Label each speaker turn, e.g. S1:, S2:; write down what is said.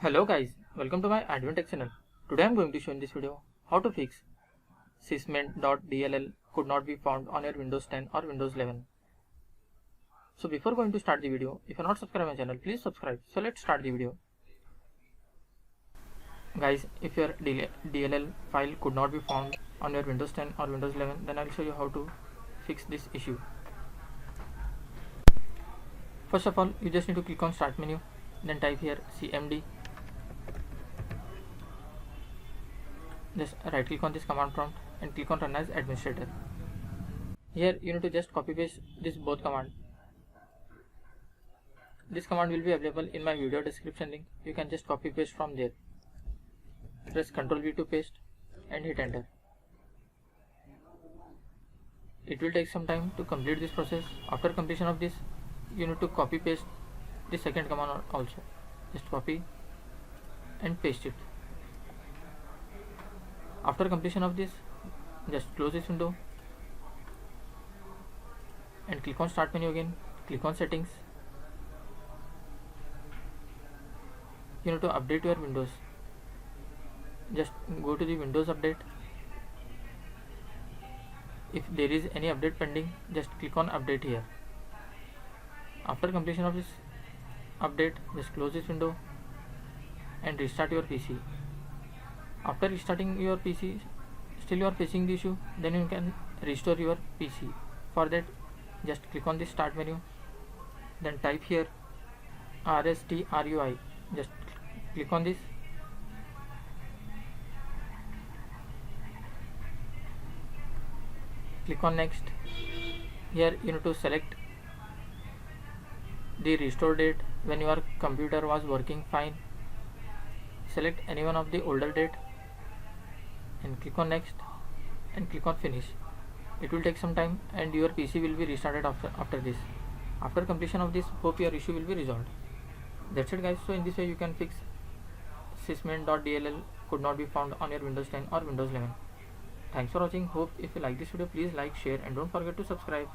S1: Hello guys, welcome to my AndWin Tech channel. Today I am going to show in this video how to fix Sysmain.dll could not be found on your Windows 10 or Windows 11. So before going to start the video, if you are not subscribed my channel, please subscribe. So let's start the video. Guys, if your DLL file could not be found on your Windows 10 or Windows 11, then I will show you how to fix this issue. First of all, you just need to click on Start menu, then type here cmd. Just right click on this command prompt and click on Run as Administrator. Here you need to just copy paste this both command. This command will be available in my video description link. You can just copy paste from there. Press Ctrl V to paste and hit enter. It will take some time to complete this process. After completion of this, you need to copy paste the second command also. Just copy and paste it. After completion of this, just close this window and click on Start menu again. Click on Settings. You need to update your Windows. Just go to the Windows update. If there is any update pending, just click on Update here. After completion of this update, just close this window and restart your PC. After restarting your PC, still you are facing the issue, then you can restore your PC. For that, just click on the Start menu, then type here RSTRUI. Just click on this. Click on Next. Here you need to select the restore date when your computer was working fine. Select any one of the older date and click on Next and click on Finish. It will take some time and your PC will be restarted after this. After completion of this, hope your issue will be resolved. That's it guys. So in this way you can fix Sysmain.dll could not be found on your Windows 10 or Windows 11. Thanks for watching. Hope if you like this video, please like, share and don't forget to subscribe.